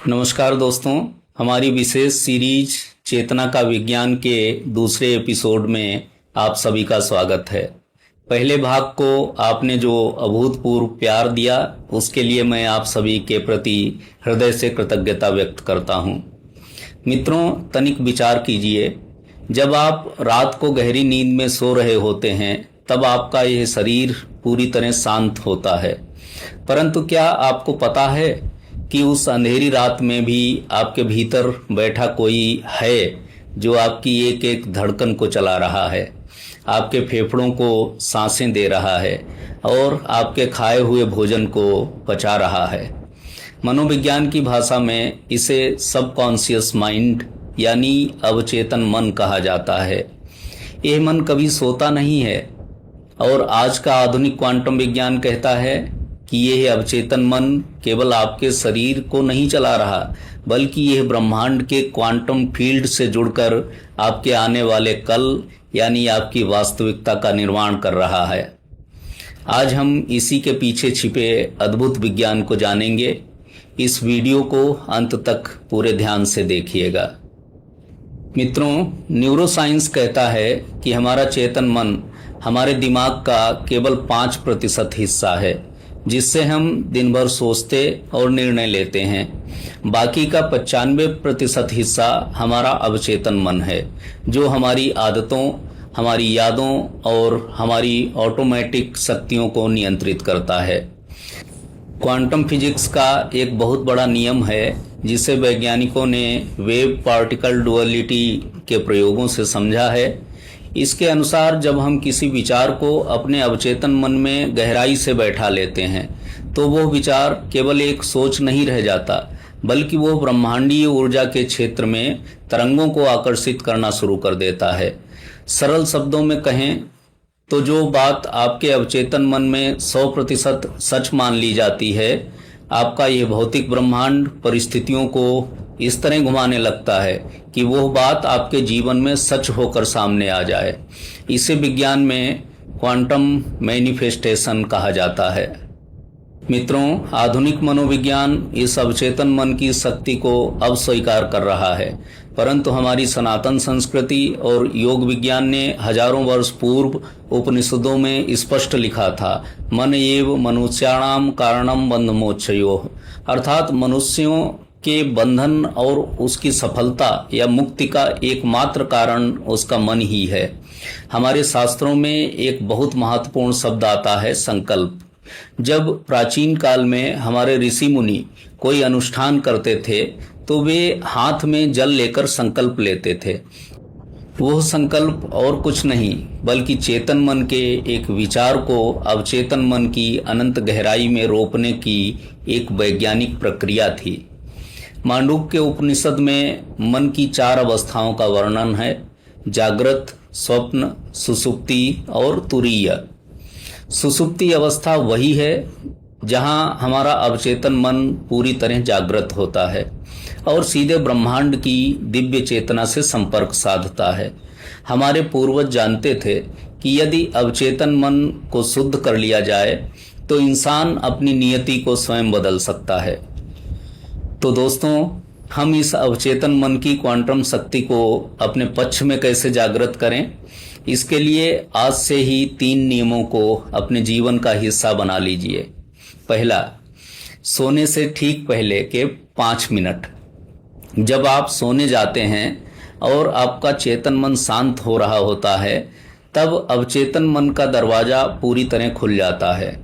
नमस्कार दोस्तों, हमारी विशेष सीरीज चेतना का विज्ञान के दूसरे एपिसोड में आप सभी का स्वागत है। पहले भाग को आपने जो अभूतपूर्व प्यार दिया उसके लिए मैं आप सभी के प्रति हृदय से कृतज्ञता व्यक्त करता हूं। मित्रों, तनिक विचार कीजिए, जब आप रात को गहरी नींद में सो रहे होते हैं तब आपका यह शरीर पूरी तरह शांत होता है, परंतु क्या आपको पता है कि उस अंधेरी रात में भी आपके भीतर बैठा कोई है जो आपकी एक एक धड़कन को चला रहा है, आपके फेफड़ों को सांसें दे रहा है और आपके खाए हुए भोजन को पचा रहा है। मनोविज्ञान की भाषा में इसे सबकॉन्शियस माइंड यानी अवचेतन मन कहा जाता है। यह मन कभी सोता नहीं है और आज का आधुनिक क्वांटम विज्ञान कहता है कि यह अवचेतन मन केवल आपके शरीर को नहीं चला रहा, बल्कि यह ब्रह्मांड के क्वांटम फील्ड से जुड़कर आपके आने वाले कल यानी आपकी वास्तविकता का निर्माण कर रहा है। आज हम इसी के पीछे छिपे अद्भुत विज्ञान को जानेंगे। इस वीडियो को अंत तक पूरे ध्यान से देखिएगा। मित्रों, न्यूरोसाइंस कहता है कि हमारा चेतन मन हमारे दिमाग का केवल 5% हिस्सा है, जिससे हम दिन भर सोचते और निर्णय लेते हैं। बाकी का 95% हिस्सा हमारा अवचेतन मन है, जो हमारी आदतों, हमारी यादों और हमारी ऑटोमेटिक शक्तियों को नियंत्रित करता है। क्वांटम फिजिक्स का एक बहुत बड़ा नियम है जिसे वैज्ञानिकों ने वेव पार्टिकल डुअलिटी के प्रयोगों से समझा है। इसके अनुसार जब हम किसी विचार को अपने अवचेतन मन में गहराई से बैठा लेते हैं तो वो विचार केवल एक सोच नहीं रह जाता, बल्कि वो ब्रह्मांडीय ऊर्जा के क्षेत्र में तरंगों को आकर्षित करना शुरू कर देता है। सरल शब्दों में कहें तो जो बात आपके अवचेतन मन में 100% सच मान ली जाती है, आपका यह भौतिक ब्रह्मांड परिस्थितियों को इस तरह घुमाने लगता है कि वह बात आपके जीवन में सच होकर सामने आ जाए। इसे विज्ञान में क्वांटम मैनिफेस्टेशन कहा जाता है। मित्रों, आधुनिक मनोविज्ञान इस अवचेतन मन की शक्ति को अब स्वीकार कर रहा है, परंतु हमारी सनातन संस्कृति और योग विज्ञान ने हजारों वर्ष पूर्व उपनिषदों में स्पष्ट लिखा था, मन एव मनुष्याणाम कारणम बंधमोक्षयोः, अर्थात मनुष्यों के बंधन और उसकी सफलता या मुक्ति का एकमात्र कारण उसका मन ही है। हमारे शास्त्रों में एक बहुत महत्वपूर्ण शब्द आता है, संकल्प। जब प्राचीन काल में हमारे ऋषि मुनि कोई अनुष्ठान करते थे तो वे हाथ में जल लेकर संकल्प लेते थे। वह संकल्प और कुछ नहीं बल्कि चेतन मन के एक विचार को अवचेतन मन की अनंत गहराई में रोपने की एक वैज्ञानिक प्रक्रिया थी। मांडूक्य के उपनिषद में मन की 4 अवस्थाओं का वर्णन है: जागृत, स्वप्न, सुषुप्ति और तुरीय। सुषुप्ति अवस्था वही है जहां हमारा अवचेतन मन पूरी तरह जागृत होता है और सीधे ब्रह्मांड की दिव्य चेतना से संपर्क साधता है। हमारे पूर्वज जानते थे कि यदि अवचेतन मन को शुद्ध कर लिया जाए तो इंसान अपनी नियति को स्वयं बदल सकता है। तो दोस्तों, हम इस अवचेतन मन की क्वांटम शक्ति को अपने पक्ष में कैसे जागृत करें, इसके लिए आज से ही 3 नियमों को अपने जीवन का हिस्सा बना लीजिए। पहला, सोने से ठीक पहले के 5 मिनट। जब आप सोने जाते हैं और आपका चेतन मन शांत हो रहा होता है, तब अवचेतन मन का दरवाजा पूरी तरह खुल जाता है।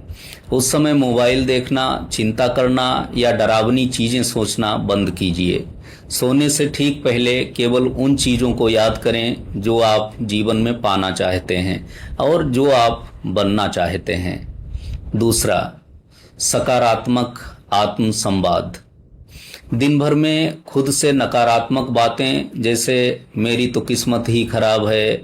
उस समय मोबाइल देखना, चिंता करना या डरावनी चीजें सोचना बंद कीजिए। सोने से ठीक पहले केवल उन चीजों को याद करें जो आप जीवन में पाना चाहते हैं और जो आप बनना चाहते हैं। दूसरा, सकारात्मक आत्म संवाद। दिन भर में खुद से नकारात्मक बातें जैसे मेरी तो किस्मत ही खराब है,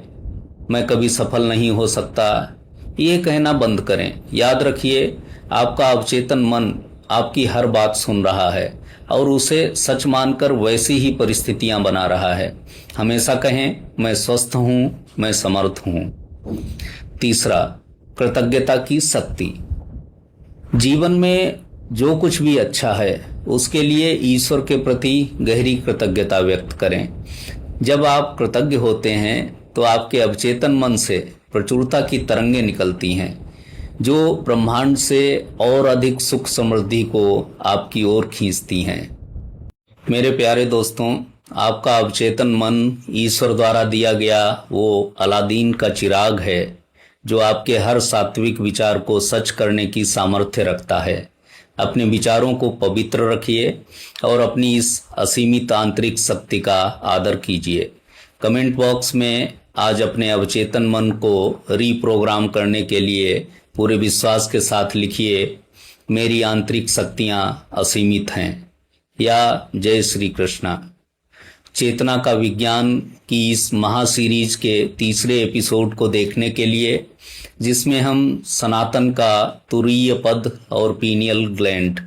मैं कभी सफल नहीं हो सकता, ये कहना बंद करें। याद रखिए, आपका अवचेतन मन आपकी हर बात सुन रहा है और उसे सच मानकर वैसी ही परिस्थितियां बना रहा है। हमेशा कहें, मैं स्वस्थ हूं, मैं समर्थ हूं। तीसरा, कृतज्ञता की शक्ति। जीवन में जो कुछ भी अच्छा है उसके लिए ईश्वर के प्रति गहरी कृतज्ञता व्यक्त करें। जब आप कृतज्ञ होते हैं तो आपके अवचेतन मन से प्रचुरता की तरंगें निकलती हैं जो ब्रह्मांड से और अधिक सुख समृद्धि को आपकी ओर खींचती हैं। मेरे प्यारे दोस्तों, आपका अवचेतन मन ईश्वर द्वारा दिया गया वो अलादीन का चिराग है जो आपके हर सात्विक विचार को सच करने की सामर्थ्य रखता है। अपने विचारों को पवित्र रखिए और अपनी इस असीमित आंतरिक शक्ति का आदर कीजिए। कमेंट बॉक्स में आज अपने अवचेतन मन को रीप्रोग्राम करने के लिए पूरे विश्वास के साथ लिखिए, मेरी आंतरिक शक्तियाँ असीमित हैं, या जय श्री कृष्णा। चेतना का विज्ञान की इस महा सीरीज के तीसरे एपिसोड को देखने के लिए, जिसमें हम सनातन का तुरीय पद और पीनियल ग्लैंड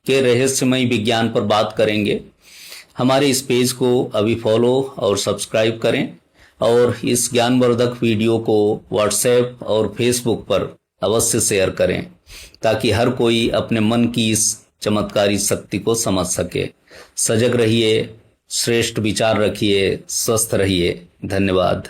के रहस्यमय विज्ञान पर बात करेंगे, हमारे इस पेज को अभी फॉलो और सब्सक्राइब करें और इस ज्ञानवर्धक वीडियो को व्हाट्सएप और फेसबुक पर अवश्य शेयर करें ताकि हर कोई अपने मन की इस चमत्कारी शक्ति को समझ सके। सजग रहिए, श्रेष्ठ विचार रखिए, स्वस्थ रहिए। धन्यवाद।